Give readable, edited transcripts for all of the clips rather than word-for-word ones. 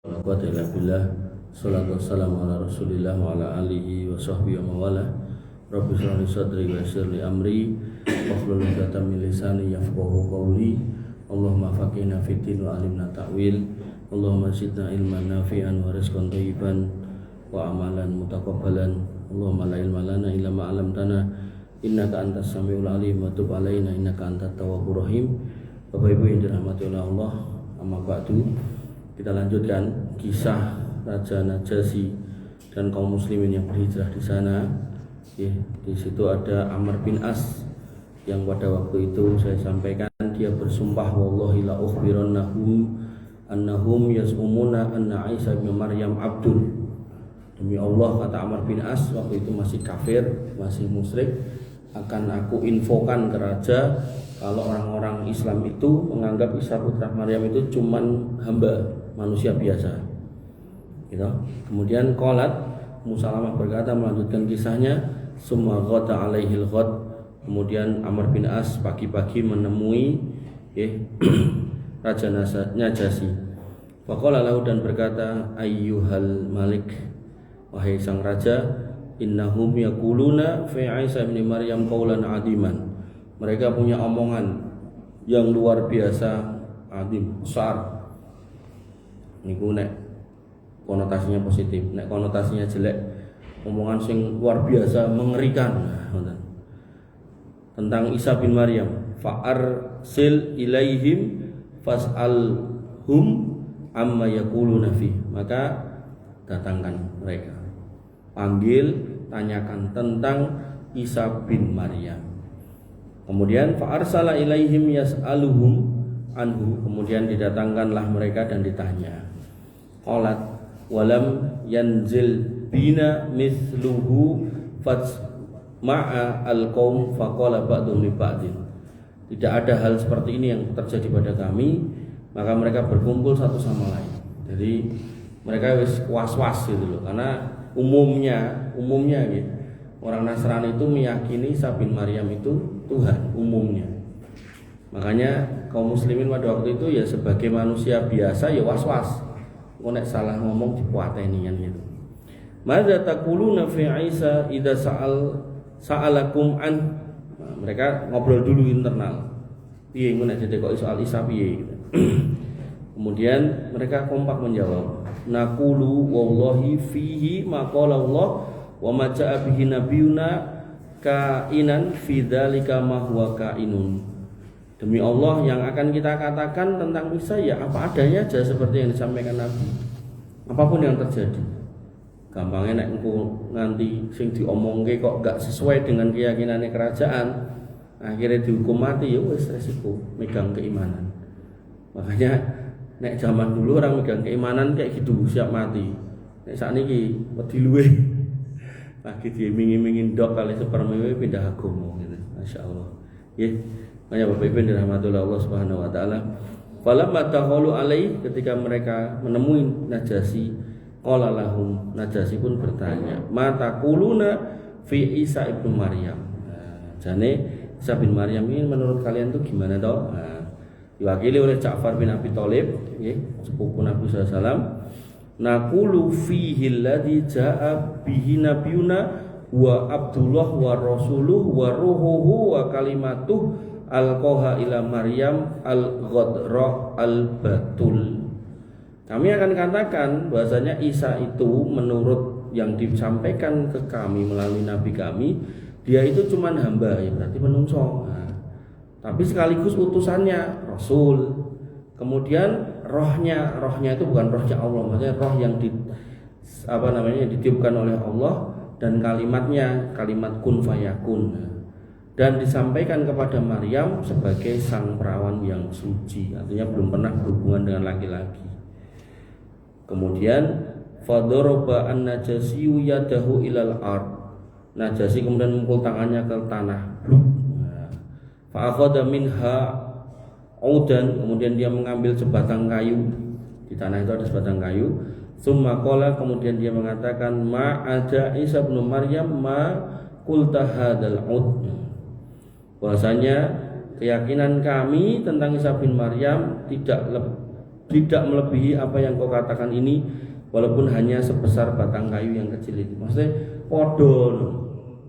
Alhamdulillah, salatu wassalamu ala rasulillah wa ala alihi wa sahbihi wa mawala. Rabbi shrah li sadri wa yassir li amri wahlul 'uqdatam min lisani yafqahu qawli. Allahumma faqihna fid din wa alimna ta'wil. Allahumma zidna ilman nafi'an wa rizqan thayyiban wa amalan mutaqabbalan. Allahumma la ilma lana illa ma 'allamtana innaka antas samiul alim wa tub alaina innaka antat tawwabur rahim. Bapak Ibu yang dirahmati oleh Allah, amma ba'du. Kita lanjutkan kisah Raja Najasyi dan kaum muslimin yang berhijrah di sana. Di situ ada Amr bin As yang pada waktu itu saya sampaikan dia bersumpah wallahi la ukhbirannahum annahum yas'umuna anna Isa bin Maryam abdul. Demi Allah, kata Amr bin As waktu itu masih kafir, masih musyrik, akan aku infokan ke raja kalau orang-orang Islam itu menganggap Isa putra Maryam itu cuman hamba, manusia biasa. Gitu. Kemudian qalat, Musalamah berkata melanjutkan kisahnya, summa ghada alaihil ghad. Kemudian Amr bin As pagi-pagi menemui Raja Najasyi. Faqala lahu, dan berkata, ayyuhal malik, wahai sang raja, innahum yaquluna fi Isa bin Maryam qaulan adiman. Mereka punya omongan yang luar biasa, adim, besar. Niku nek konotasinya positif, nek konotasinya jelek, omongan sing luar biasa, mengerikan. Tentang Isa bin Maryam, fa'arsil ilaihim fas'alhum amma yaquluna fi. Maka datangkan mereka, panggil, tanyakan tentang Isa bin Maryam. Kemudian fa'arsala ilaihim yas'aluhum anhu. Kemudian didatangkanlah mereka dan ditanya. Qalat walam yanzil bina mithluhu ma'a al-qaum faqala ba'dhum li ba'din. Tidak ada hal seperti ini yang terjadi pada kami, maka mereka berkumpul satu sama lain. Jadi mereka wis was-was gitu loh, karena umumnya gitu, orang Nasrani itu meyakini Isa bin Maryam itu Tuhan umumnya. Makanya kaum muslimin pada waktu itu ya sebagai manusia biasa ya was-was. Nek salah ngomong dikuateni kan gitu. Madza taquluna fi Isa idza sa'alakum an. Nah, mereka ngobrol dulu internal. Piye ngono nek kok soal Isa piye gitu. Kemudian mereka kompak menjawab, naqulu wallahi fihi ma qala Allah wa ma ja'a bihi nabiyuna kainan fi dzalika ma huwa kainun. Demi Allah, yang akan kita katakan tentang Isa ya apa adanya aja, seperti yang disampaikan Nabi. Apapun yang terjadi. Gampangnya nek engko nganti sing diomongke kok gak sesuai dengan keyakinannya kerajaan, akhirnya dihukum mati, ya wis resiko megang keimanan. Makanya nek zaman dulu orang megang keimanan kayak gitu siap mati. Nek sakniki wedi luwe. Lagi diiming-imingin dok kali sepermewe pindah agama gitu. Masyaallah. Nggih. Makanya Bapak Ibu dirahmati Allah Subhanahu wa taala. Falamma taqalu alai, ketika mereka menemui Najasyi, qala lahum, Najasyi pun bertanya, ma taquluna fi Isa ibnu Maryam. Jane Isa bin Maryam ini menurut kalian tuh gimana toh? Diwakili oleh Ja'far bin Abi Thalib, sepupu Nabi sallallahu alaihi wasallam. Naqulu fihi alladhi ja'a bihi nabiyuna wa Abdullah wa rasuluh wa ruhuhu wa kalimatuh alqaha ila Maryam al-ghadra al-batul. Kami akan katakan bahwasanya Isa itu menurut yang disampaikan ke kami melalui nabi kami, dia itu cuman hamba, ya berarti menungso. Tapi sekaligus utusannya, rasul. Kemudian rohnya itu bukan rohnya Allah, maksudnya roh yang ditiupkan oleh Allah, dan kalimatnya kalimat kun fayakun. Dan disampaikan kepada Maryam sebagai sang perawan yang suci, artinya belum pernah berhubungan dengan laki-laki. Kemudian fadaraba an-Najasyi yadahu ilal ard. Najasyi kemudian memukul tangannya ke tanah. Fa akhadha minha audan, kemudian dia mengambil sebatang kayu. Di tanah itu ada sebatang kayu. Summa qala, kemudian dia mengatakan, ma ada Isa bin Maryam ma qulta hadzal ud. Bahwasanya keyakinan kami tentang Isa bin Maryam tidak melebihi apa yang kau katakan ini, walaupun hanya sebesar batang kayu yang kecil itu. Maksudnya podo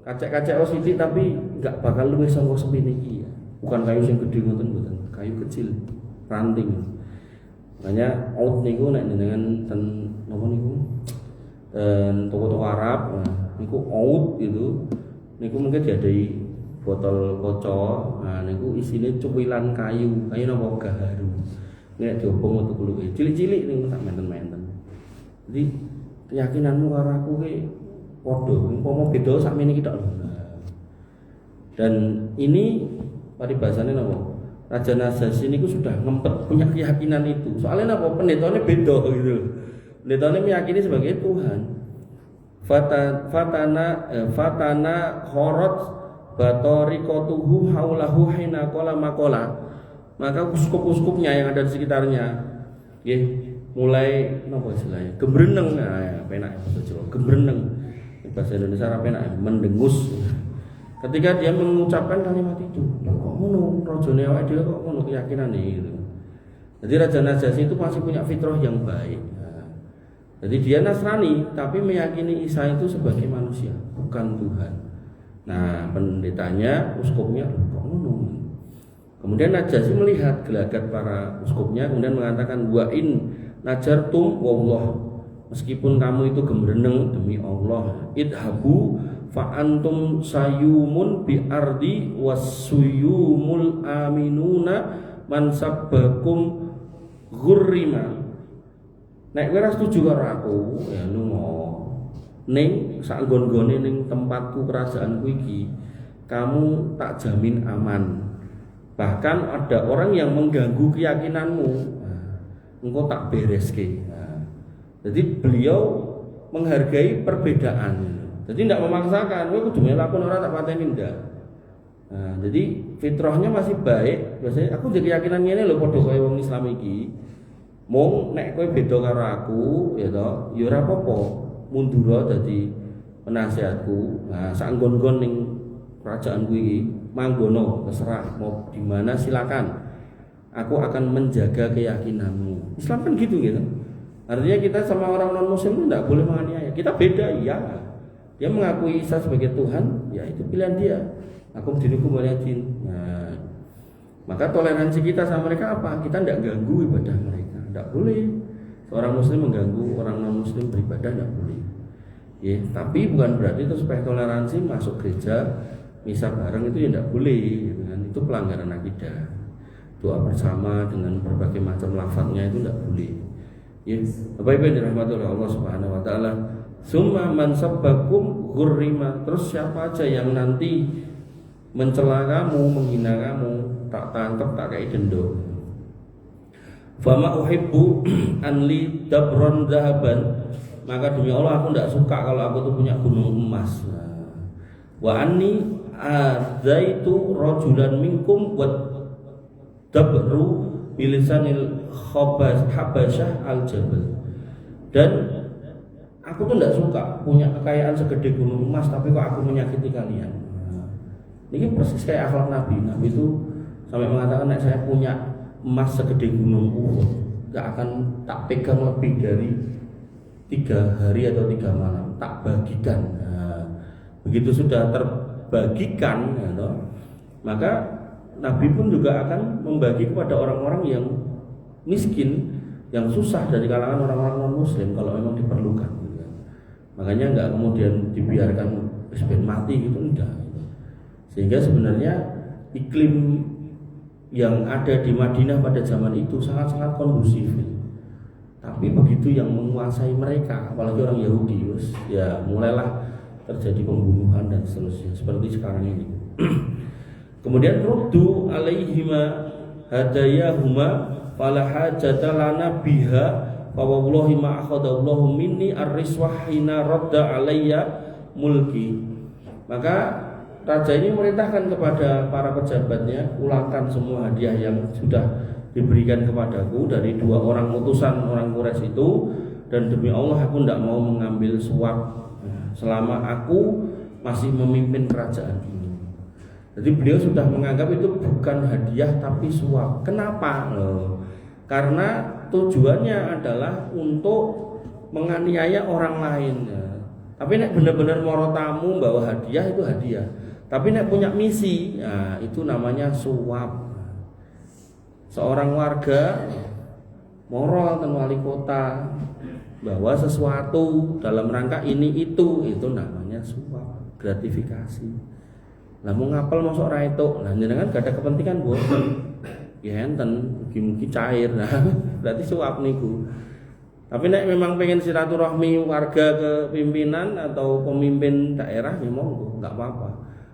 kacek-kacek sithik tapi enggak bakal luwih saka sepene iki ya. Bukan kayu sing gede ngoten mboten, kayu kecil, ranting. Makanya out niku nek jenengan ten napa niku? Ten toko-toko Arab, niku out gitu. Niku mungkin diadai botol kaca. Nah niku isine cuwilan kayu napa gaharu. Nek diobong metu kuluke. Cilik-cilik niku tak menten-menten. Jadi keyakinanmu karo aku ki padha, umpama beda sakmene iki tok lho. Dan ini paribasannya napa? Raja Najasyi niku sudah ngempet punya keyakinan itu. Soalnya napa? Pendetane beda gitu. Pendetane meyakini sebagai Tuhan. Fatana kharat batoriqatuhu haulahu hina qala maqala. Maka uskup-uskupnya yang ada di sekitarnya nggih mulai napa istilahnya? Gembreneng. Nah, penak bahasa Jawa. Gembreneng. Bahasa Indonesia apa penak? Mendengus. Ketika dia mengucapkan kalimat itu, kok ngono rajane awake dhewe kok ngono keyakinane gitu. Jadi Raja Najasyi itu masih punya fitrah yang baik. Nah, jadi dia Nasrani tapi meyakini Isa itu sebagai manusia, bukan Tuhan. Nah, pendetanya, uskupnya kok ngono. Kemudian Najasyi melihat gelagat para uskupnya, kemudian mengatakan wa in najartum wallah, meskipun kamu itu gembreneng demi Allah, idhabu fa antum sayumun bi ardi wasuyumul aminuna man sabbakum ghurrima. Nek kowe ora setuju karo aku, ya lunga ning sak nggon-nggone ning tempatku kerajaanku iki, kamu tak jamin aman. Bahkan ada orang yang mengganggu keyakinanmu, engkau tak bereske. Jadi beliau menghargai perbedaan. Jadi tidak memaksakan, kowe kudu melakukan orang tak pateni ndak. Nah, jadi fitrahnya masih baik. Biasanya aku jadi keyakinan ngene lho padha kaya wong Islam iki. Mung nek kowe beda karo aku, ya toh, ya ora apa-apa. Mundur dadi penasihatku. Nah, sak nggon-nggon ning kerajaanku iki, manggono terserah mau di mana silakan. Aku akan menjaga keyakinanmu. Islam kan gitu gitu. Artinya kita sama orang non muslim itu tidak boleh menganiaya. Kita beda, iya. Dia mengakui Isa sebagai Tuhan, ya itu pilihan dia. Aku dihukum oleh jin. Nah, maka toleransi kita sama mereka apa? Kita tidak ganggu ibadah mereka. Tidak boleh. Seorang muslim mengganggu orang non muslim beribadah, tidak boleh. Ya, tapi bukan berarti itu supaya toleransi masuk gereja, misa bareng itu ya tidak boleh. Itu pelanggaran akidah. Doa bersama dengan berbagai macam lafadznya itu tidak boleh. Ya, Bapak Ibu dirahmati oleh Allah Subhanahu wa taala. Summa man sabbakum ghurrima. Terus siapa aja yang nanti mencela kamu, menghina kamu, tak tangkap, tak kayak dendo. Fama uhibbu anli dabron zahaban. Maka demi Allah aku tidak suka kalau aku tuh punya gunung emas. Wa anni adzaitu rajulan minkum wa dabru bilisanil habasyah al-jabal. Dan aku tuh tidak suka punya kekayaan segede gunung emas tapi kok aku menyakiti kalian. Ini persis kayak akhlak Nabi. Nabi itu sampai mengatakan nek saya punya emas segede gunung Uhud, gak akan tak pegang lebih dari 3 hari atau 3 malam, tak bagikan. Nah, begitu sudah terbagikan, ya, maka Nabi pun juga akan membagi kepada orang-orang yang miskin, yang susah dari kalangan orang-orang non-muslim kalau memang diperlukan. Gitu. Makanya nggak kemudian dibiarkan mati gitu, enggak. Sehingga sebenarnya iklim yang ada di Madinah pada zaman itu sangat-sangat kondusif. Tapi begitu yang menguasai mereka, apalagi orang Yahudi, ya mulailah terjadi pembunuhan dan seterusnya seperti sekarang ini. Kemudian ruddu alaihima hadayahuma fala hajata lana biha fa wallahi ma akhadallahu minni ar-riswah hina radda alayya mulki. Maka raja ini memerintahkan kepada para pejabatnya, pulangkan semua hadiah yang sudah diberikan kepadaku dari 2 orang utusan orang Quraisy itu, dan demi Allah aku tidak mau mengambil suap selama aku masih memimpin kerajaan ini. Jadi beliau sudah menganggap itu bukan hadiah tapi suap. Kenapa? Karena tujuannya adalah untuk menganiaya orang lain. Tapi nek benar-benar moro tamu bawa hadiah itu hadiah. Tapi nek punya misi, nah, itu namanya suap. Seorang warga moro ten wali kota bawa sesuatu dalam rangka ini itu namanya suap, gratifikasi. Lah mau ngapel mosok ora entuk. Lah jenengan gak ada kepentingan boten. Ya enten mugi-mugi cair. Nah, berarti suap niku. Tapi nek memang pengen silaturahmi warga ke pimpinan atau pemimpin daerah ya monggo, enggak apa-apa.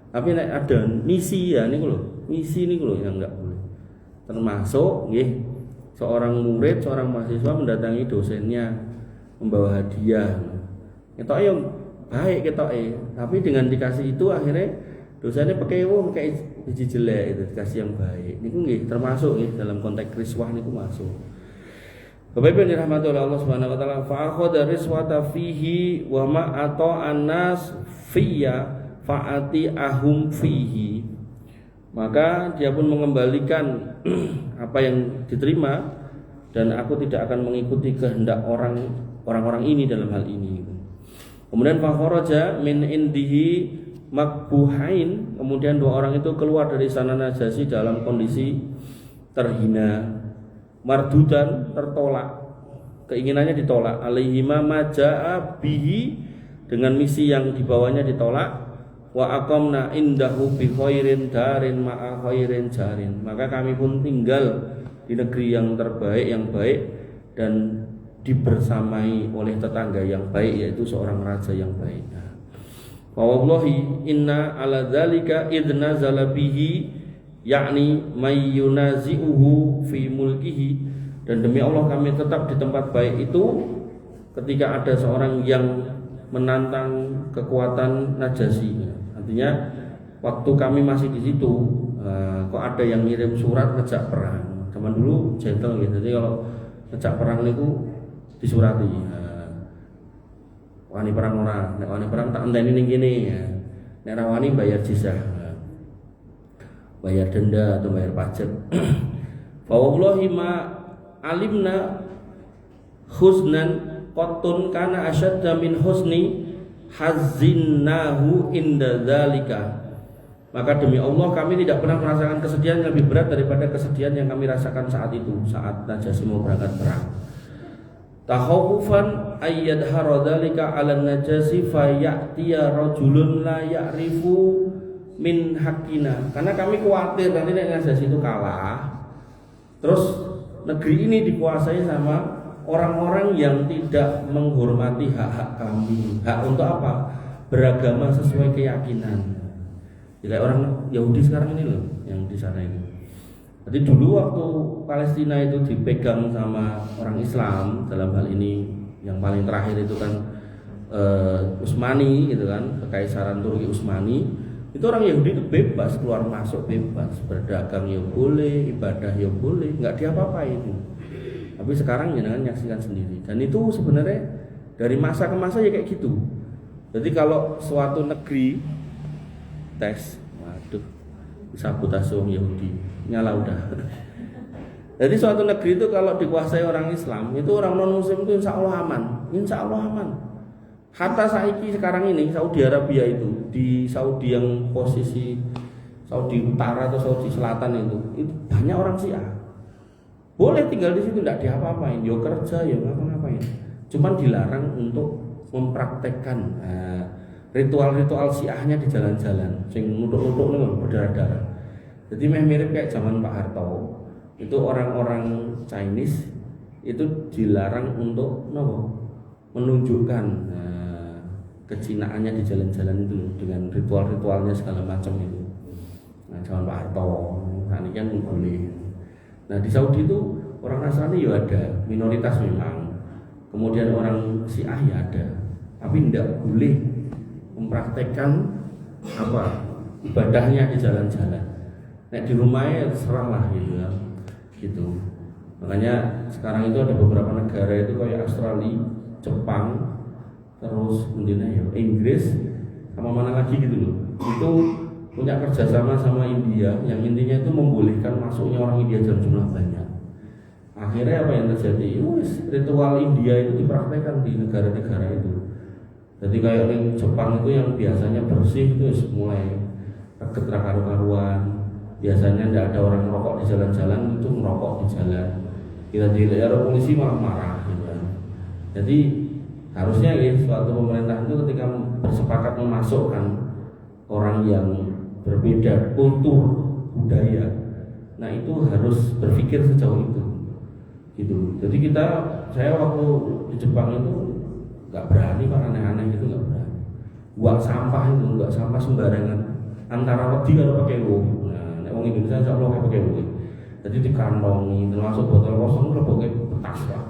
Tapi nek ada misi ya niku lho, misi niku lho yang enggak boleh. Termasuk nggih seorang murid, seorang mahasiswa mendatangi dosennya membawa hadiah. Ketoke yo baik ketoke, tapi dengan dikasih itu akhirnya dosennya pekewo kayak biji jelek itu dikasih yang baik. Niku nggih termasuk nggih dalam konteks riswah niku masuk. Bapak Ibu yang dirahmati oleh Allah Subhanahu wa taala, fa akhadha riswata fihi wa ma ata'an nas fiyya fa'ati ahum fihi. Maka dia pun mengembalikan apa yang diterima dan aku tidak akan mengikuti kehendak orang-orang ini dalam hal ini. Kemudian fa kharaja min indihi makbuhain, kemudian dua orang itu keluar dari sana Najasyi dalam kondisi terhina, mardudan, tertolak, keinginannya ditolak, alaihima maja'a bihi, dengan misi yang dibawanya ditolak, wa aqamna indahu bi khairin darin ma'a khairin jarin, maka kami pun tinggal di negeri yang terbaik, yang baik, dan dibersamai oleh tetangga yang baik, yaitu seorang raja yang baik. Wa wallahi inna ala dzalika idna zalabihi, yakni mayyunazi'uhu fi mulkihi, dan demi Allah kami tetap di tempat baik itu ketika ada seorang yang menantang kekuatan Najasyi. Artinya waktu kami masih di situ kok ada yang ngirim surat ngejak perang. Zaman dulu gentle gitu. Jadi kalau ngejak perang itu disurati. Wani perang ora, nek wani perang tak enteni ning kene ya. Nek ra wani bayar jizyah. Bayar denda atau bayar pajak. Fa wallahi ma alimna husnan qatun kana asyadda min husni hazinnahu inda dzalika. Maka demi Allah kami tidak pernah merasakan kesedihan yang lebih berat daripada kesedihan yang kami rasakan saat itu, saat Najasyi mau berangkat perang. Takhawufan ayyadhara dzalika 'ala Najasyi fa ya'tiya rajulun la ya'rifu min hakina, karena kami khawatir nanti Najasyi itu kalah, terus negeri ini dikuasai sama orang-orang yang tidak menghormati hak-hak kami. Hak untuk apa? Beragama sesuai keyakinan. Jadi orang Yahudi sekarang ini loh yang di sana ini. Jadi dulu waktu Palestina itu dipegang sama orang Islam, dalam hal ini yang paling terakhir itu kan Utsmani gitu kan, Kekaisaran Turki Utsmani. Itu orang Yahudi itu bebas keluar masuk, bebas berdagang ya boleh, ibadah ya boleh, nggak diapa-apain. Tapi sekarang jangan nyaksikan sendiri. Dan itu sebenarnya dari masa ke masa ya kayak gitu. Jadi kalau suatu negeri tes, waduh, sabotase orang Yahudi, nyala udah. Jadi suatu negeri itu kalau dikuasai orang Islam, itu orang non Muslim itu insya Allah aman, insya Allah aman. Hatta saiki sekarang ini Saudi Arabia itu, di Saudi yang posisi Saudi Utara atau Saudi Selatan itu banyak orang Syiah. Boleh tinggal di situ, tidak diapa-apain, yo kerja, yo ngapa-ngapain. Cuman dilarang untuk mempraktekkan ritual-ritual Syiahnya di jalan-jalan, sing nutuk-nutuk nih berdarah-darah. Jadi mirip kayak zaman Pak Harto. Itu orang-orang Chinese itu dilarang untuk menunjukkan kecinaannya di jalan-jalan itu dengan ritual-ritualnya segala macam itu. Nah, zaman Pak Harto, nah ini kan boleh. Nah di Saudi itu orang Nasrani ya ada, minoritas memang. Kemudian orang Syiah ya ada, tapi tidak boleh mempraktekkan ibadahnya di jalan-jalan. Nah di rumahnya serah lah gitu ya, gitu. Makanya sekarang itu ada beberapa negara itu kayak Australia, Jepang, terus kemudian ya Inggris sama mana lagi gitu loh, itu punya kerjasama sama India yang intinya itu membolehkan masuknya orang India dalam jumlah banyak. Akhirnya apa yang terjadi? Ritual India itu dipraktekkan di negara-negara itu. Jadi kayak di Jepang itu yang biasanya bersih itu mulai reket karu-karuan. Biasanya tidak ada orang merokok di jalan-jalan, itu merokok di jalan. Kita dilihat polisi malah marah gitu kan. Jadi harusnya ya suatu pemerintah itu ketika bersepakat memasukkan orang yang berbeda kultur budaya, nah itu harus berpikir sejauh itu gitu. Jadi saya waktu di Jepang itu nggak berani pak, aneh-aneh itu nggak berani. Buang sampah itu nggak sampah sembarangan, antara wedi kalau pakai wo. Nah, orang Indonesia nggak mau pakai wo. Jadi dikantongi, termasuk botol kosong itu pakai petas pak.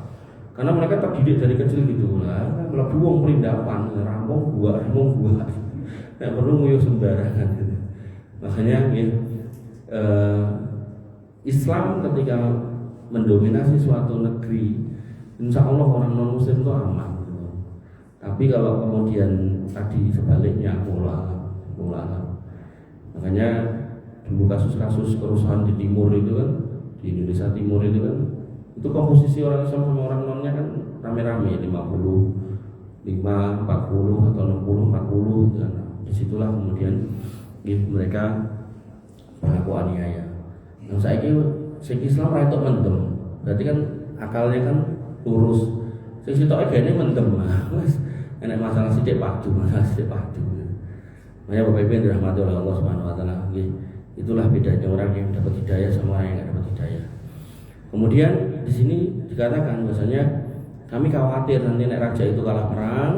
Karena mereka terdidik dari kecil gitu. Nah, melebu wong perindapan, rampung buah. Nggak perlu nguyuh sembarangan. Gitu. Makanya ya, Islam ketika mendominasi suatu negeri, insya Allah orang non muslim itu aman gitu. Tapi kalau kemudian tadi sebaliknya mulai, makanya dulu kasus-kasus kerusuhan di timur itu kan, di Indonesia Timur itu kan, itu komposisi orang Islam sama orang nonnya kan rame-rame 50, 40 atau 60, 40 dan disitulah kemudian mereka berlaku aniaya. Nah saya Islam ra itu mendem. Berarti kan akalnya kan lurus. Sing sitoke gene mendem. Wes enek masalah sithik padu. Makanya Bapak Ibu yang dirahmati oleh Allah Subhanahu wa taala, itulah bedanya orang yang dapat hidayah sama orang yang enggak dapat hidayah. Kemudian di sini dikatakan bahwasanya kami khawatir nanti nek raja itu kalah perang,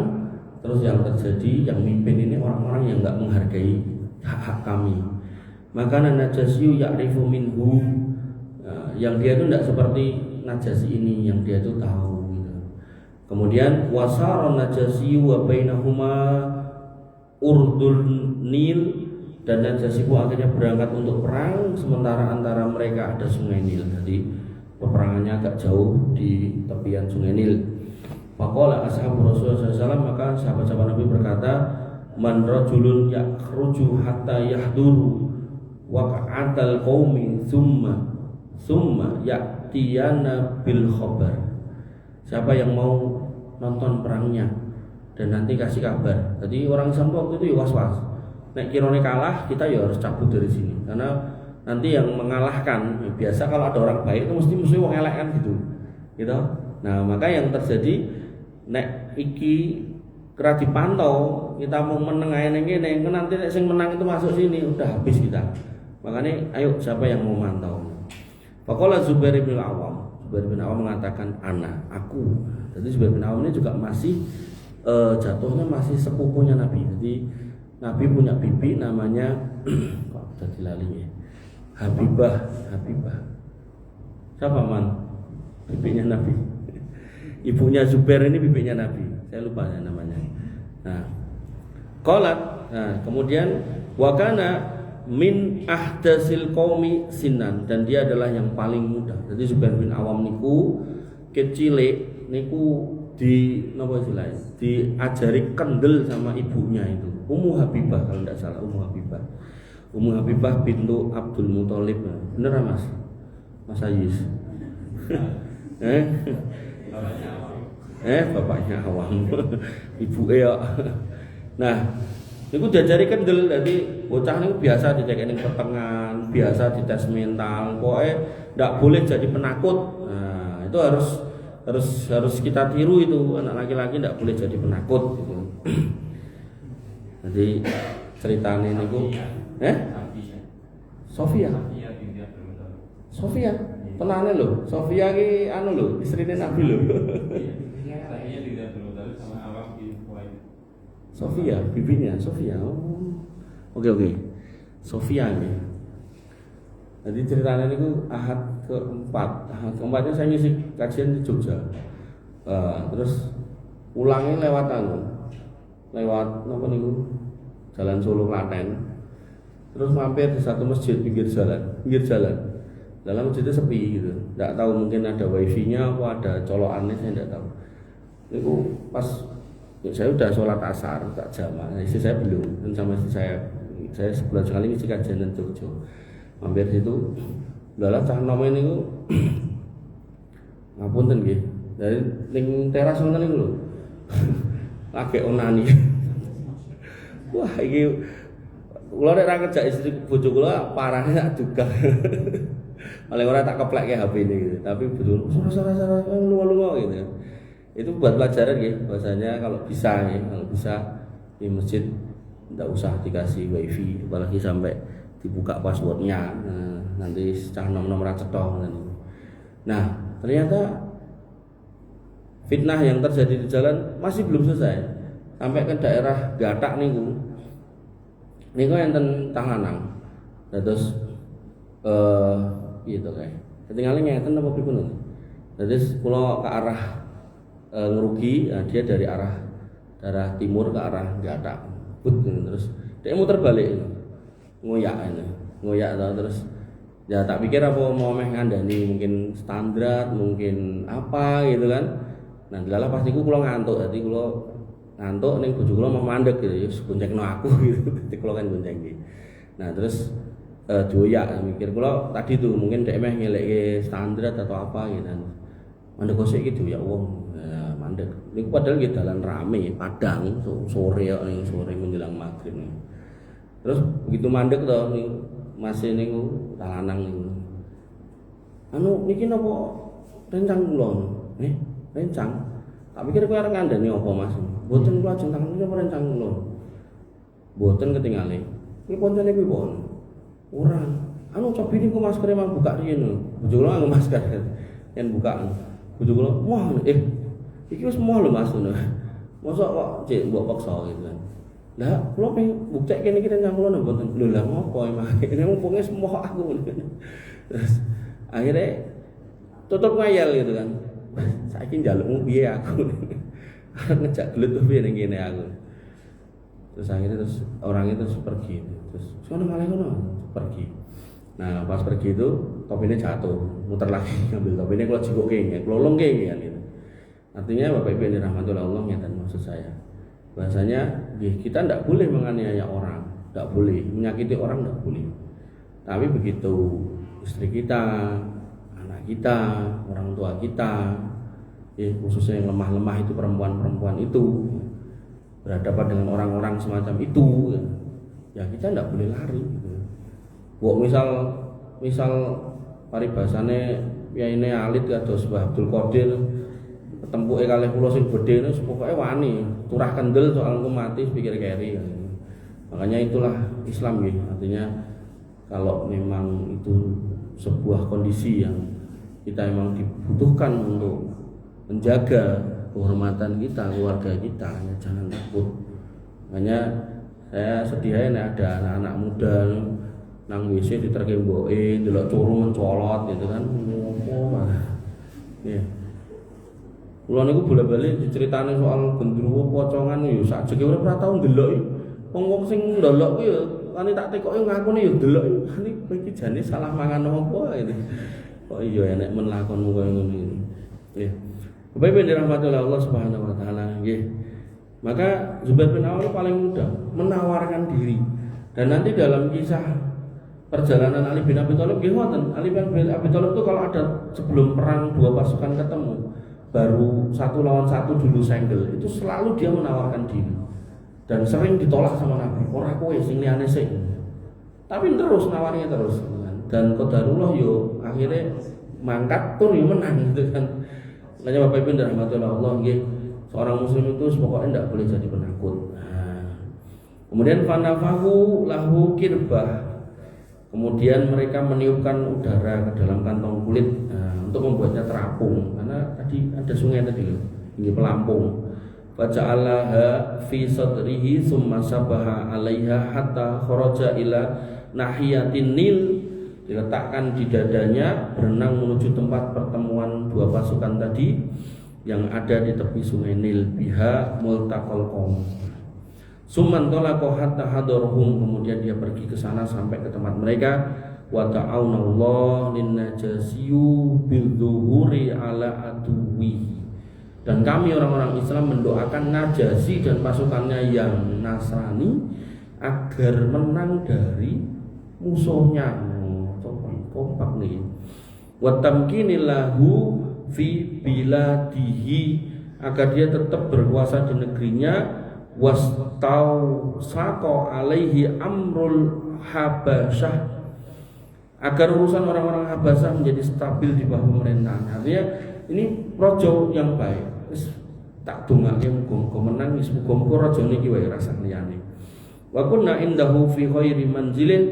terus yang terjadi yang mimpin ini orang-orang yang enggak menghargai hak-hak kami. Maka Najasyi ya'rifu minhu, yang dia itu tidak seperti Najasyi ini, yang dia itu tahu gitu. Kemudian wasara Najasyi wa bainahuma urdul Nil, dan Najasyi pun akhirnya berangkat untuk perang sementara antara mereka ada sungai Nil. Jadi peperangannya agak jauh di tepian sungai Nil. Faqala ashabu Rasulullah SAW, maka sahabat-sahabat Nabi berkata, man rajulun yakhruju hatta yahduru waqa'atal qaumi summa ya'tiyana bil khabar. Siapa yang mau nonton perangnya dan nanti kasih kabar. Jadi orang Islam waktu itu ya was-was. Nek kirone kalah, kita ya harus cabut dari sini. Karena nanti yang mengalahkan, biasa kalau ada orang baik itu mesti wong elek kan gitu. Gitu. Nah, maka yang terjadi nek iki kira dipantau, kita mau meneng ae ning kene, nanti nek sing menang itu masuk sini, udah habis kita. Makanya ayo siapa yang mau mantau. Faqala Zubair bin Awam. Zubair bin Awam mengatakan aku. Jadi Zubair bin Awam ini juga masih jatuhnya masih sepupunya Nabi. Jadi Nabi punya bibi namanya kok jadi lali ya. Habibah. Siapa man? Bibinya Nabi. Ibunya Zubair ini bibinya Nabi. Saya lupa ya namanya. Nah, qalat. Nah, kemudian wakana min ahdasil qaumi sinan, dan dia adalah yang paling muda. Jadi Zubair bin Awam niku kecile niku di napa istilahnya? Diajari kendel sama ibunya itu. Ummu Habibah kalau tidak salah, Ummu Habibah bintu Abdul Muthalib. Bener Mas? Mas Ayis. Bapaknya Awam. Ibu ya. Nah, itu diajari kendel, jadi bocah ini biasa dicek ning pertengahan, biasa dites mental, pokoknya tidak boleh jadi penakut. Nah, itu harus kita tiru itu, anak laki-laki tidak boleh jadi penakut gitu. Jadi ceritanya ini Sofia, tenane lho, Sofia ki anu lho, istrine Nabi lho. Sofia, bibinya Sofia. Oke. Sofia ini. Jadi ceritanya itu Ahad keempatnya saya ngisi kajian di Jogja. Terus ulangnya lewat apa niku? Jalan Solo Klaten. Terus mampir di satu masjid pinggir jalan. Dalam masjidnya sepi gitu. Enggak tahu mungkin ada wifi-nya apa ada colokannya, saya enggak tahu. Itu pas saya udah sholat asar tak jamaah, istri saya belum, dan sama istri saya sebulan sekali ngisi kajian dan Jogja. Mampir situ, adalah cah nom ini Ngapunten nggih. Dari ning teras ngoten niku lho. Lagi onani. Wah, iki kula nek ra ngejak istri bojo kula parane tak juga. Paling ora tak keplekke HP-ne gitu. Tapi betul sora-sora lunga-lunga gitu. Itu buat pelajaran nggih, bahasanya kalau bisa di masjid enggak usah dikasih wifi, apalagi sampai dibuka passwordnya. Nah, nanti cah nom-nom ra cetha. Nah, ternyata fitnah yang terjadi di jalan masih belum selesai. Sampai ke daerah Gatak niku enten Talanang. Terus gitu kayak. Ketinggalan ngeten apa pripun? Terus kula ke arah ngerugi, nah dia dari arah timur ke arah Gatak. Terus dia muter balik ngoyak terus ya tak pikir apa mau ngandani mungkin standar mungkin apa gitu kan. Nah delala pas niku kula ngantuk, dadi kula ngantuk ning bojo kula mau mandek gitu ya goncengno aku gitu. Dadi kula kan gonceng iki. Nah terus doyak mikir kula tadi tuh mungkin dhek meh ngelekke standar atau apa gitu. Mandek kok iki doyak wong. Mandek. Niku padahal nggih dalan rame Padang sore ning sore menjelang maghrib nih. Terus begitu mandek to masih niku Talanang niku. Anu niki napa rencang kula? Rencang. Tak pikir kowe arep ngandani apa Mas? Mboten kula ajeng tangan niki apa rencang kula. Mboten ketingale. Iki poncone kuwi pon. Ora. Anu cobi niku masker emang buka riyen. Bojo kula nganggo masker. Yen buka. Bojo kula, "Wah, iki wis moh lho Mas ngono." Mosok kok cek mbok paksa gitu kan. Lah, kula pengen buktekke niki rencang kula mboten. Lho lah ngopo emang? Ini mumpung wis moh aku. Terus akhirnya tutup ngayal gitu kan. Saiki njalukmu piye aku. Ngejak gelut piye ning kene aku. Terus akhirnya orang itu pergi. Terus sono malah ngono pergi. Nah, pas pergi itu topinya jatuh, muter lagi ngambil topinya kalau jikoke ya, kelolong kayak gitu. Artinya Bapak Ibu yang dirahmati oleh Allah ngeten maksud saya. Bahasanya kita tidak boleh menganiaya orang, tidak boleh menyakiti orang, tidak boleh. Tapi begitu istri kita, anak kita, orang tua kita, khususnya yang lemah-lemah itu perempuan-perempuan itu berhadapan dengan orang-orang semacam itu, ya kita tidak boleh lari. Gitu. Misal paribasane ya ini alit kados Mbah Abdul Qadir ketempuke kalih kula sing gedhe niku pokoke wani, turah kendel soal engko mati pikir keri. Makanya itulah Islam nggih, artinya kalau memang itu sebuah kondisi yang kita memang dibutuhkan untuk menjaga kehormatan kita, keluarga kita, ya jangan takut. Makanya saya sedih ada anak-anak muda nang WC diterke mboke, delok turu mencolot gitu kan. Ngopo nggih. Kula niku bola-bali diceritani soal gendruwo pocongan yo sakjeke urip ora tau ndelok. Wong sing ndelok kuwi yo kan tak tekoke ngakune yo ndelok. Iki jane salah mangan opo ini. Kok iya enek men lakonmu koyo ngono iki. Nggih. Bapak Ibu dirahmati oleh Allah Subhanahu wa taala, nggih. Maka Zubair bin Awam paling mudah menawarkan diri. Dan nanti dalam kisah perjalanan Ali bin Abi Thalib nggih ngoten. Ali bin Abi Thalib itu kalau ada sebelum perang dua pasukan ketemu, baru satu lawan satu dulu senggel, itu selalu dia menawarkan diri. Dan sering ditolak sama Nabi. Ora kowe sing liyane sik. Tapi terus nawarnya terus. Dan qadarullah yo akhirnya mangkat tur yo menang gitu kan. Makanya Bapak Ibu dirahmati oleh Allah nggih, seorang muslim itu pokoknya tidak boleh jadi penakut. Nah, kemudian fanafahu lahu kirbah. Kemudian mereka meniupkan udara ke dalam kantong kulit untuk membuatnya terapung. Karena tadi ada sungai tadi, ini pelampung. Faja'alaha fi sadrihi summa sabaha 'alaiha hatta kharaja ila nahiyatin nil. Diletakkan di dadanya, berenang menuju tempat pertemuan dua pasukan tadi yang ada di tepi sungai Nil, biha multaqal qaum. Summan talaqa hatta hadarhum, kemudian dia pergi ke sana sampai ke tempat mereka. Wa ta'awunallahu linnajasiyu bidzuhuri ala aduwi. Dan kami orang-orang Islam mendoakan Najasi dan pasukannya yang Nasrani agar menang dari musuhnya. Kompak nih. Wa tamkinillahu fi biladihi, agar dia tetap berkuasa di negerinya, wastausaqa alaihi amrul habasyah, agar urusan orang-orang Habasyah menjadi stabil di bawah pemerintahan. Artinya ini rojo yang baik. Wis tak dongake muga-muga menang, wis muga-muga raja niki wae rasa liyane. Wa kunna indahu fi khairi manzilin,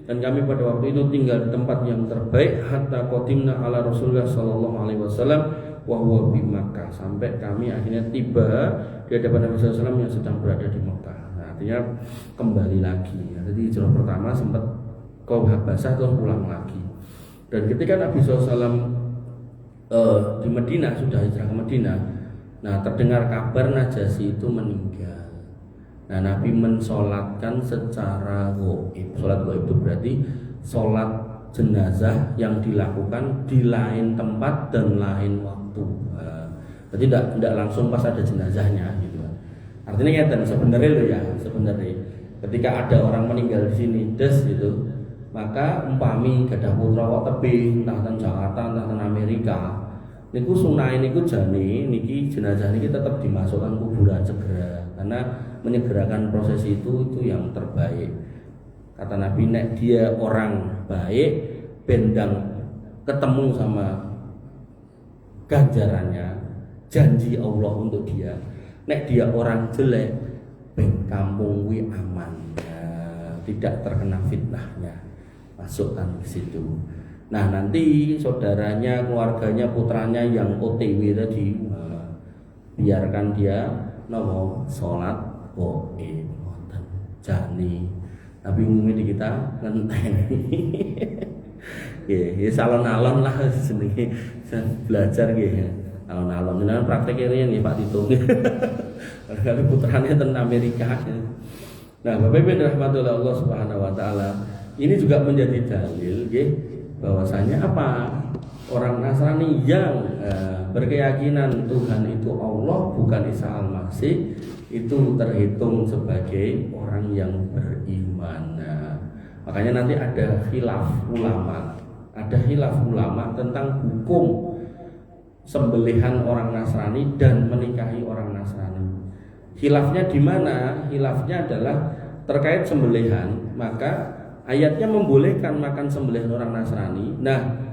dan kami pada waktu itu tinggal di tempat yang terbaik, hatta qadimna ala Rasulullah sallallahu alaihi wasallam wa huwa bi Makkah, sampai kami akhirnya tiba di hadapan Nabi sallallahu alaihi wasallam yang sedang berada di Makkah. Nah, artinya kembali lagi. Jadi hijrah pertama sempat ke Habasyah terus pulang lagi. Dan ketika Nabi sallallahu alaihi wasallam di Madinah, sudah hijrah ke Madinah, nah terdengar kabar Najasyi itu meninggal. Nah, Nabi mensolatkan secara gaib. Solat gaib itu berarti solat jenazah yang dilakukan di lain tempat dan lain waktu. Jadi tidak langsung pas ada jenazahnya gitu. Artinya ngeten sebenarnya loh ya, sebenarnya ketika ada orang meninggal di sini des gitu, maka umpami gadah putra kok tebih entah teng Jakarta entah teng Amerika, niku sunah niku jane niki jenazah niki tetap dimasukkan kuburan segera, karena menyegerakan prosesi itu yang terbaik. Kata Nabi, nek dia orang baik bendang ketemu sama ganjarannya, janji Allah untuk dia. Nek dia orang jelek, ben kampung wi aman, ya, tidak terkena fitnahnya, masukkan ke situ. Nah, nanti saudaranya, keluarganya, putranya yang OTW tadi, biarkan dia nopo salat gaib ngoten jani. Tapi umumnya di kita ngenteni. Ya salon-alon lah jenenge belajar nggih. Alon-alon ini praktek ini nih Pak Tito. Kali putranya teng Amerika. Nah, Bapak Ibu rahmatullah Allah Subhanahu wa taala, ini juga menjadi dalil nggih bahwasanya apa? Orang Nasrani yang berkeyakinan Tuhan itu Allah bukan Isa Al-Masih, itu terhitung sebagai orang yang beriman. Nah, makanya nanti ada khilaf ulama, tentang hukum sembelihan orang Nasrani dan menikahi orang Nasrani. Khilafnya di mana? Khilafnya adalah terkait sembelihan, maka ayatnya membolehkan makan sembelihan orang Nasrani. Nah,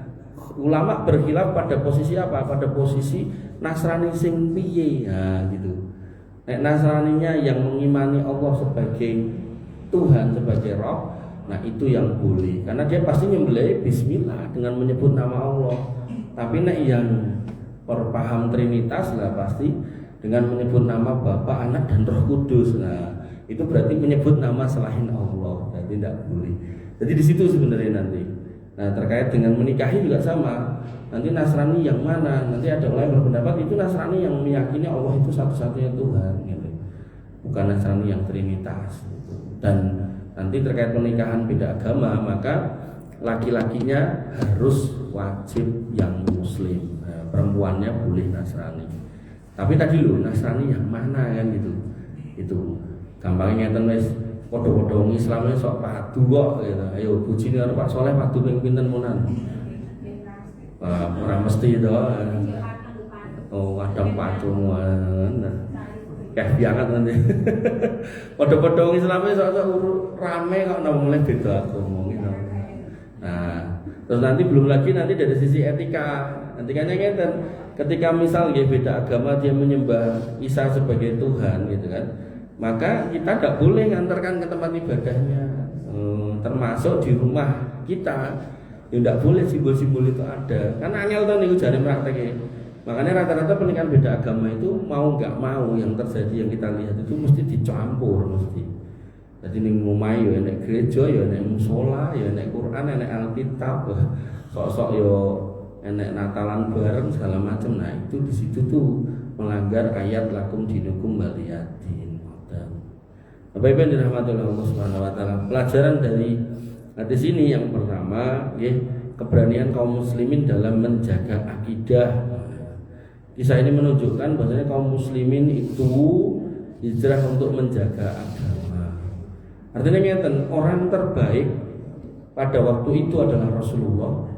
ulama berkhilaf pada posisi apa? Pada posisi Nasrani sing piye, ya gitu. Nek Nasraninya yang mengimani Allah sebagai Tuhan, sebagai Rabb, nah itu yang boleh, karena dia pasti nyembelih bismillah dengan menyebut nama Allah. Tapi nek yang berpaham Trinitas lah pasti dengan menyebut nama Bapa, Anak dan Roh Kudus. Nah, itu berarti menyebut nama selain Allah, berarti tidak boleh. Jadi di situ sebenarnya nanti. Nah, terkait dengan menikahi juga sama. Nanti Nasrani yang mana? Nanti ada orang yang berpendapat itu Nasrani yang meyakini Allah itu satu-satunya Tuhan, gitu. Bukan Nasrani yang Trinitas. Gitu. Dan nanti terkait pernikahan beda agama, maka laki-lakinya harus wajib yang Muslim. Nah, perempuannya boleh Nasrani. Tapi tadi loh, Nasrani yang mana kan gitu. Itu gampangnya ngeten wis padha-padha wong Islamnya sok padu kok gitu. Ayo bujine karo Pak Soleh padu ping pinten munan. Ora mesti to. Oh, kadang padu munan. Kayak biangat nanti. Padha-padha wong Islamnya sok rame kok nang mulai beda agama gitu. Nah, terus nanti belum lagi nanti dari sisi etika. Etikanya ngeten, ketika misal nggih beda agama dia menyembah Isa sebagai Tuhan gitu kan, maka kita tidak boleh ngantarkan ke tempat ibadahnya, termasuk di rumah kita ya tidak boleh simbol-simbol itu ada, karena angel tuh niku jare prakteknya. Makanya rata-rata pernikahan beda agama itu mau nggak mau yang terjadi yang kita lihat itu mesti dicampur mesti. Jadi ning omah ya nek gereja ya nek musala ya nek Quran nek Alkitab, sok-sok yo enek Natalan bareng segala macam. Nah, itu di situ tuh melanggar ayat lakum dinukum waliyadin. Bapak Ibu yang dirahmati oleh Allah Subhanahu wa taala, pelajaran dari hadis ini yang pertama, keberanian kaum muslimin dalam menjaga akidah. Kisah ini menunjukkan bahwasanya kaum muslimin itu hijrah untuk menjaga agama. Artinya ngeten, orang terbaik pada waktu itu adalah Rasulullah.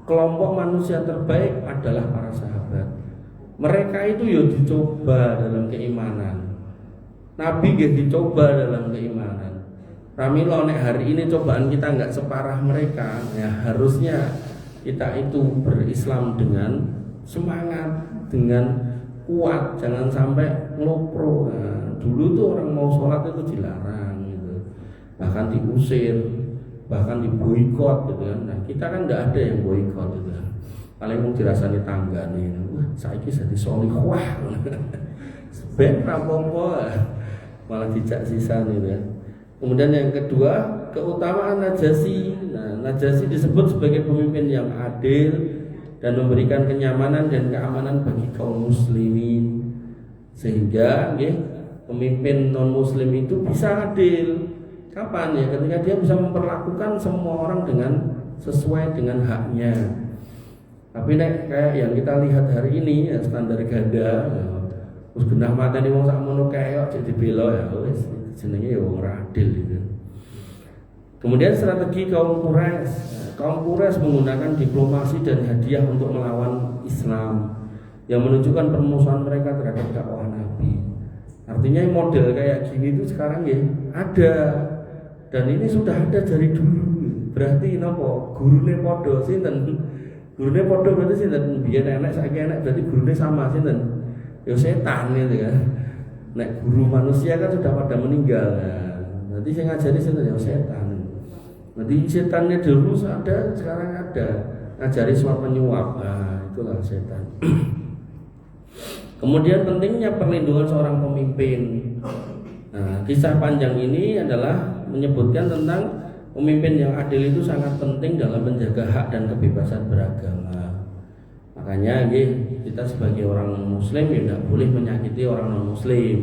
Kelompok manusia terbaik adalah para sahabat. Mereka itu ya dicoba dalam keimanan. Nabi ya dicoba dalam keimanan. Pramila nek hari ini cobaan kita nggak separah mereka, ya harusnya kita itu berislam dengan semangat, dengan kuat, jangan sampai ngelopro. Nah, dulu tuh orang mau sholat itu dilarang gitu, bahkan diusir, bahkan diboikot gitu kan. Nah kita kan nggak ada yang boikot gitu kan. Paling mau dirasani tangga nih, wah saiki jadi solihwah, ben rapopo, malah dijak sisa nih ya. Kemudian yang kedua, keutamaan Najasyi. Nah, Najasyi disebut sebagai pemimpin yang adil dan memberikan kenyamanan dan keamanan bagi kaum muslimin, sehingga pemimpin non muslim itu bisa adil. Kapan ya? Ketika dia bisa memperlakukan semua orang dengan sesuai dengan haknya. Tapi kayak yang kita lihat hari ini ya, standar ganda, terus genah mateni wong sakmono kaya jadi belo ya wis jenenge ya wong adil gitu. Kemudian strategi kaum Quraisy. Kaum Quraisy menggunakan diplomasi dan hadiah untuk melawan Islam yang menunjukkan permusuhan mereka terhadap dakwah Nabi. Artinya model kayak gini itu sekarang ya ada, dan ini sudah ada dari dulu. Berarti napa? Gurune padha sinten? Gurune padha berarti sinten? Biyen enek saiki enek berarti gurune sama sinten? Ya setan itu kan. Nek guru manusia kan sudah pada meninggal. Nanti saya ngajari sinten ya setan. Nanti setannya dulu ada, sekarang ada. Ngajari suap menyuap. Nah, itulah setan. Kemudian pentingnya perlindungan seorang pemimpin. Nah, kisah panjang ini adalah menyebutkan tentang pemimpin yang adil itu sangat penting dalam menjaga hak dan kebebasan beragama. Makanya kita sebagai orang muslim ya tidak boleh menyakiti orang non muslim.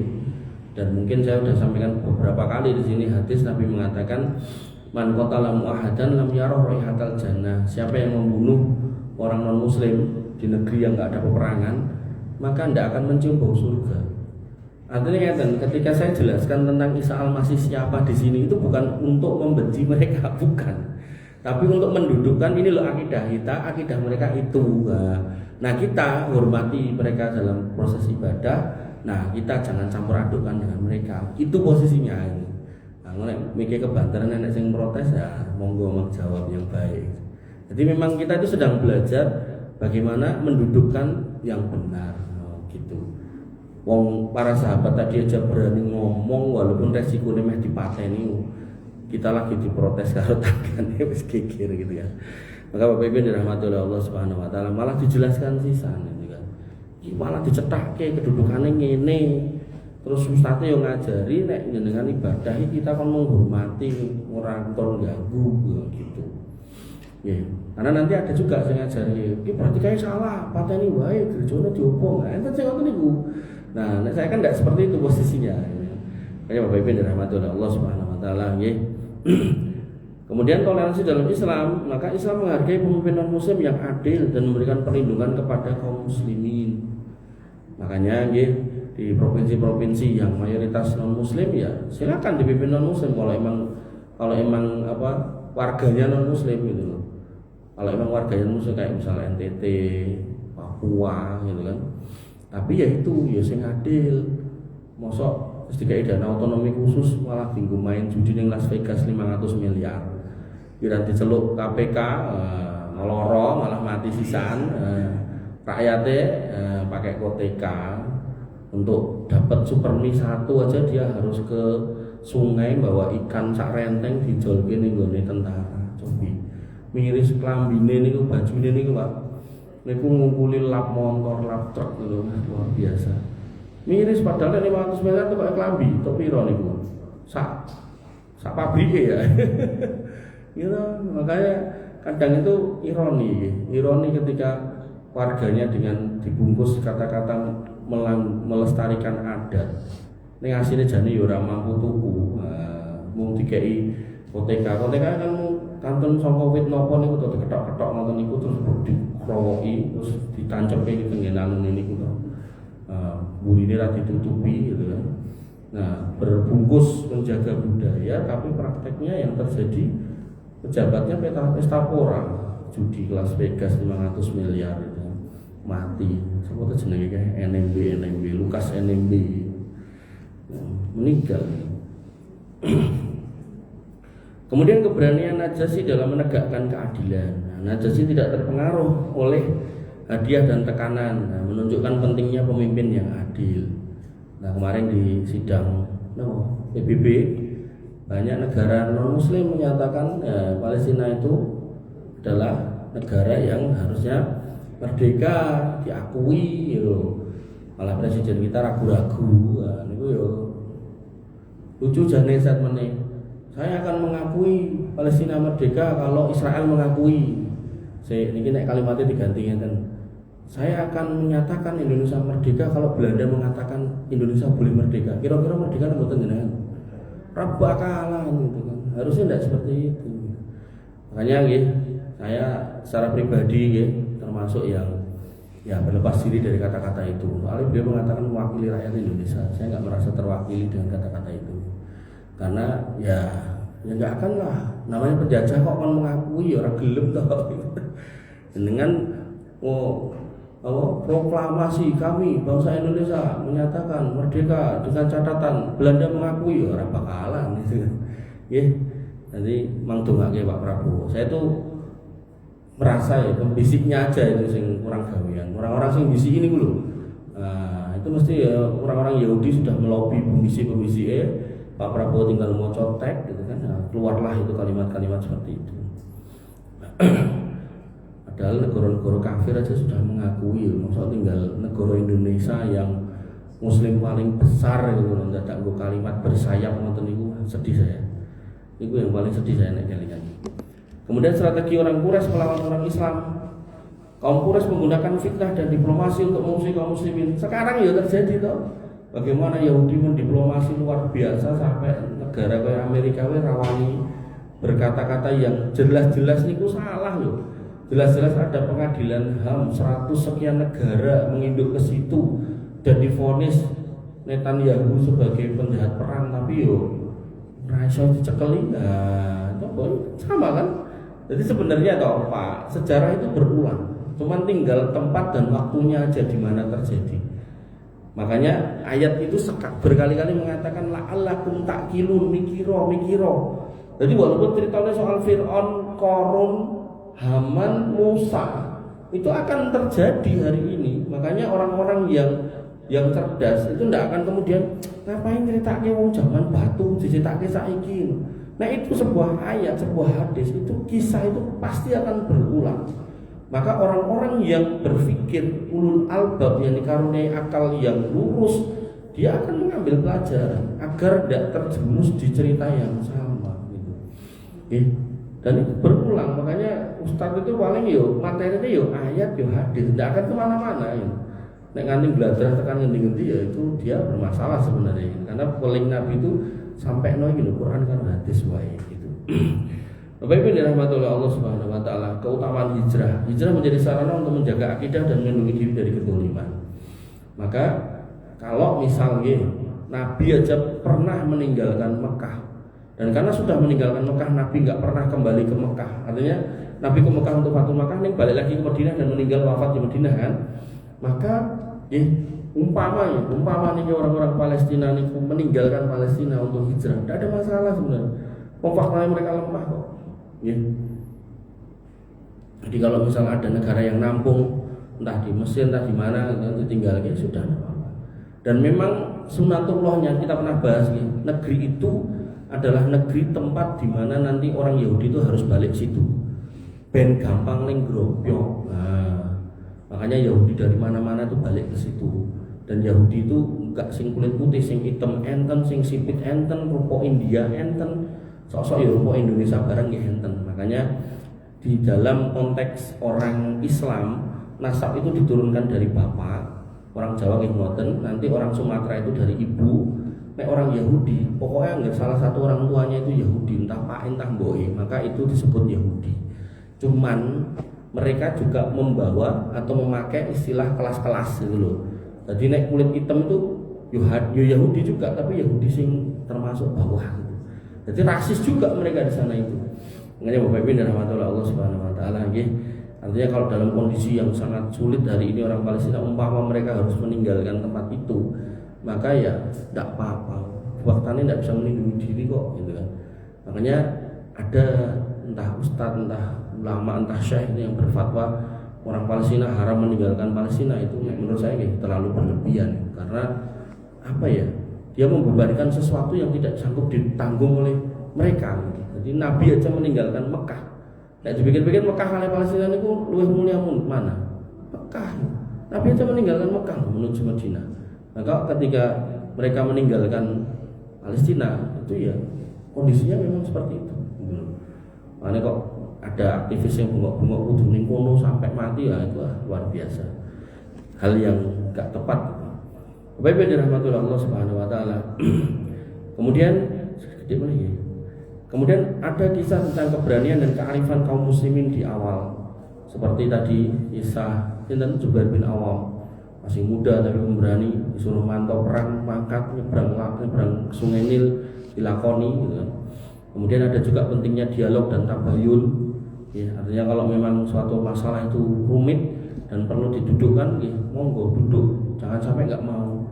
Dan mungkin saya sudah sampaikan beberapa kali di sini hadis Nabi mengatakan, man qatala mu'ahadan lam yarah raihatal jannah. Siapa yang membunuh orang non muslim di negeri yang enggak ada peperangan, maka tidak akan mencium bau surga. Artinya ketika saya jelaskan tentang Isa Al-Masih siapa di sini, itu bukan untuk membenci mereka, bukan. Tapi untuk mendudukkan ini loh akidah kita, akidah mereka itu. Nah kita hormati mereka dalam proses ibadah. Nah kita jangan campur adukkan dengan mereka. Itu posisinya ini. Nah, mikir kebantaran nenek sing protes ya, monggo menjawab yang baik. Jadi memang kita itu sedang belajar bagaimana mendudukkan yang benar, gitu. Wong para sahabat tadi aja berani ngomong walaupun resikonya meh dipateni, kita lagi diprotes karo tanggane wis geger gitu ya. Maka Bapak Ibu dirahmati oleh Allah Subhanahu wa taala, malah dijelaskan sisan gitu kan. Iki malah dicethake kedudukane ngene. Terus ustadnya yang ngajari nek jenengan ibadah kita kan menghormati, ora kon ganggu gitu. Ya, karena nanti ada juga sing ngajari, iki berarti kayak salah, pateni wae gerjone diopo. Nah, enten sing ngoten niku. Nah, saya kan tidak seperti itu posisinya. Kayak Bapak Ibu dirahmati oleh Allah Subhanahu wa taala, nggih. Kemudian toleransi dalam Islam, maka Islam menghargai pemimpin non muslim yang adil dan memberikan perlindungan kepada kaum muslimin. Makanya nggih, di provinsi-provinsi yang mayoritas non muslim ya silakan dipimpin non muslim kalau emang apa warganya non muslim gitu loh. Kalau emang warganya non muslim kayak misalnya NTT, Papua gitu kan. Tapi ya itu ya sing adil. Mosok terus dikai dana otonomi khusus malah tinggu main judi ning Las Vegas 500 miliar. Kira diceluk KPK ngeloro malah mati sisan, rakyatnya pakai koteka. Untuk dapat supermi satu aja dia harus ke sungai bawa ikan sak renteng dijolke ning gone tentara. Cobi miris klambine niku bajune niku Pak. Niku ngumpuli lap motor, lap truk lho, luar biasa. Miris padahal 500 miliar tuh kok klambi, tok piro niku? Sak pabrike ya. Gitu, makanya kadang itu ironi ketika warganya dengan dibungkus kata-kata melestarikan adat. Ning asine jane ya ora mampu tuku. Mung dikeki koteka kan kantun saka wit napa niku to diketok-ketok ngoten niku terus dikrowoki terus ditancepe ning tenggenan niku to. Burine ra ditutupi gitu kan. Nah, berbungkus menjaga budaya tapi prakteknya yang terjadi pejabatnya pesta pora judi Las Vegas 500 miliar itu mati Sebut jenenge NMB, Lukas NMB. Meninggal. Kemudian keberanian Najasyi dalam menegakkan keadilan. Najasyi tidak terpengaruh oleh hadiah dan tekanan, menunjukkan pentingnya pemimpin yang adil. Nah, kemarin di sidang PBB banyak negara non muslim menyatakan Palestina itu adalah negara yang harusnya merdeka, diakui gitu. Malah presiden kita ragu-ragu. Nah, itu yo lucu jane statementnya. Saya akan mengakui Palestina merdeka kalau Israel mengakui. Saya ini nek kalimatnya diganti ngeten. Saya akan menyatakan Indonesia merdeka kalau Belanda mengatakan Indonesia boleh merdeka. Kira-kira merdeka mboten jenengan? Rabakalan gitu kan. Harusnya tidak seperti itu. Makanya nggih, saya secara pribadi nggih termasuk yang berlepas diri dari kata-kata itu. Soalnya beliau mengatakan mewakili rakyat Indonesia. Saya nggak merasa terwakili dengan kata-kata itu. Karena ya nggak akan lah. Namanya penjajah kok kan mengakui orang gelem toh. Dengan proklamasi kami bangsa Indonesia menyatakan merdeka dengan catatan Belanda mengakui orang bakalan gitu. Ya, nanti mangdongake Pak Prabowo. Saya tuh merasa ya bisiknya aja itu sing kurang gawean. Orang-orang sing bisik ini dulu. Nah, itu mesti ya orang-orang Yahudi sudah melobi pembisik-pembisik Pak Prabowo tinggal mau cotek gitu kan. Nah, keluarlah itu kalimat-kalimat seperti itu. Padahal negara-negara kafir aja sudah mengakui, maksudnya tinggal negara Indonesia yang Muslim paling besar itu mendadak nggo kalimat bersayap ngoten niku sedih saya. Itu yang paling sedih saya nek kelingan. Kemudian strategi orang Quraisy melawan orang Islam. Kaum Quraisy menggunakan fitnah dan diplomasi untuk mengusir kaum muslimin. Sekarang ya terjadi toh. Bagaimana Yahudi mendiplomasi luar biasa sampai negara kayak Amerika rawani berkata-kata yang jelas-jelas niku salah loh. Jelas-jelas ada pengadilan HAM 100 sekian negara menginduk ke situ dan divonis Netanyahu sebagai penjahat perang, tapi yo raiso dicekeli. Nah, itu sama kan? Jadi sebenarnya toh Pak, sejarah itu berulang. Cuman tinggal tempat dan waktunya aja di mana terjadi. Makanya ayat itu berkali-kali mengatakan la'allakum ta'qilun mikiro. Jadi walaupun ceritanya soal Fir'aun, Qarun, Haman, Musa itu akan terjadi hari ini. Makanya orang-orang yang cerdas itu tidak akan kemudian ngapain ceritanya wong zaman batu diceritake saiki. Nah, itu sebuah ayat, sebuah hadis, itu kisah itu pasti akan berulang. Maka orang-orang yang berpikir ulul albab yang dikaruniai akal yang lurus, dia akan mengambil pelajaran agar tidak terjerumus di cerita yang sama gitu. Dan itu berulang. Makanya Ustadz itu paling materi itu ayat hadis, tidak akan kemana-mana ya. Nek nganti belajar tekan ngendi-ngendi ya itu dia bermasalah sebenarnya. Karena paling Nabi itu sampai Quran kan hadis wae gitu. Bapak Ibu dirahmati oleh Allah Subhanahu wa taala, keutamaan hijrah. Hijrah menjadi sarana untuk menjaga akidah dan melindungi diri dari kezaliman. Maka kalau misalnya Nabi aja pernah meninggalkan Mekah, dan karena sudah meninggalkan Mekah, Nabi nggak pernah kembali ke Mekah. Artinya Nabi ke Mekah untuk Fatul Makkah, nih balik lagi ke Madinah dan meninggal wafat di Madinah kan. Maka umpama nih orang-orang Palestina nih meninggalkan Palestina untuk hijrah, tidak ada masalah sebenarnya. Faktanya mereka lemah kok. Jadi kalau misalnya ada negara yang nampung, entah di Mesir, entah di mana, nanti tinggal sudah tidak apa-apa. Dan memang sunatullahnya kita pernah bahas, negeri itu adalah negeri tempat di mana nanti orang Yahudi itu harus balik situ. Ben gampang ning gropyok. Nah, makanya Yahudi dari mana-mana itu balik ke situ. Dan Yahudi itu enggak sing kulit putih, sing hitam enten, sing sipit enten, rupa India enten. Sosok Eropa Indonesia bareng ya enten. Makanya di dalam konteks orang Islam, nasab itu diturunkan dari bapak. Orang Jawa nggih ngoten, nanti orang Sumatera itu dari ibu. Nek orang Yahudi, pokoknya enggak salah satu orang tuanya itu Yahudi, entah pak entah mboke, maka itu disebut Yahudi. Cuman mereka juga membawa atau memakai istilah kelas-kelas gitu loh. Jadi nek kulit hitam itu yo Yahudi juga, tapi Yahudi sing termasuk bawah gitu. Jadi rasis juga mereka di sana itu. Makanya Bapak Ibu dirahmati oleh Allah Subhanahu wa taala nggih. Artinya kalau dalam kondisi yang sangat sulit hari ini orang Palestina, umpama mereka harus meninggalkan tempat itu, maka ya tidak apa-apa, faktanya tidak bisa melindungi diri kok, gitu kan. Makanya ada entah ustadz, entah ulama, entah syekh yang berfatwa orang Palestina haram meninggalkan Palestina, itu menurut saya terlalu berlebihan. Karena apa ya, dia membebankan sesuatu yang tidak sanggup ditanggung oleh mereka. Jadi Nabi aja meninggalkan Mekah. Nah dipikir-pikir Mekah oleh Palestina itu luwih mulia mana? Mekah. Nabi aja meninggalkan Mekah menuju Madinah. Maka ketika mereka meninggalkan Palestina itu ya kondisinya memang seperti itu. Makanya kok ada aktivis yang bengok-bengok kudu ning kono sampai mati, ya itu luar biasa. Hal yang gak tepat. Bapak dirahmati Allah Subhanahu wa taala. Kemudian ada kisah tentang keberanian dan kearifan kaum muslimin di awal. Seperti tadi kisah tentang Jubair bin Awam, masih muda tapi pemberani, disuruh mantau perang, mangkat nyebrang Sungai Nil, dilakoni gitu kan. Kemudian ada juga pentingnya dialog dan tabayun. Ya, artinya kalau memang suatu masalah itu rumit dan perlu didudukkan, ya monggo duduk, jangan sampai nggak mau.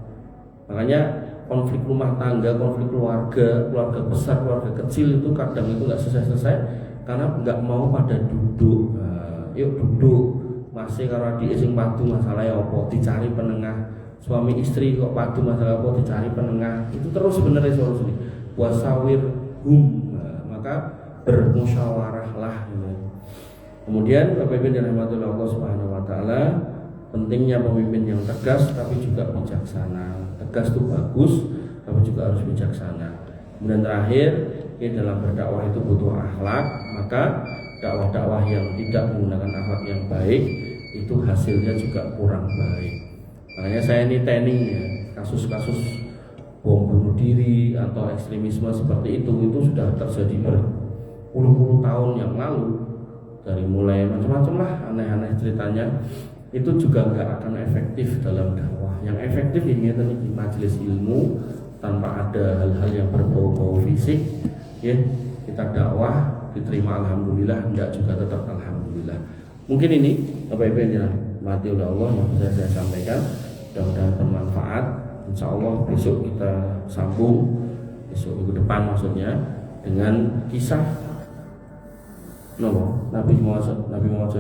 Makanya konflik rumah tangga, konflik keluarga besar, keluarga kecil itu kadang itu nggak selesai karena nggak mau pada duduk. Yuk duduk, masih kalau di sing padu masalahnya apa, dicari penengah. Suami istri kok padu masalah apa, dicari penengah. Itu terus sebenarnya solusi. Wasawir maka bermusyawarahlah. Kemudian Bapak Ibu dirahmati Allah Subhanahu wa taala, pentingnya pemimpin yang tegas tapi juga bijaksana. Tegas itu bagus tapi juga harus bijaksana. Kemudian terakhir, dalam berdakwah itu butuh akhlak, maka dakwah-dakwah yang tidak menggunakan akhlak yang baik itu hasilnya juga kurang baik. Makanya saya ini training ya, kasus-kasus bom bunuh diri atau ekstremisme seperti itu sudah terjadi berpuluh-puluh tahun yang lalu. Dari mulai macam-macam lah aneh-aneh ceritanya, itu juga nggak akan efektif dalam dakwah. Yang efektif ini di majelis ilmu tanpa ada hal-hal yang berbau-bau fisik, ya kita dakwah diterima alhamdulillah, enggak juga tetap alhamdulillah. Mungkin ini Bapak Ibu yang dirahmati oleh Allah yang bisa saya sampaikan, mudah-mudahan bermanfaat. Insya Allah besok kita sambung, besok minggu depan maksudnya, dengan kisah Nabi Muhammad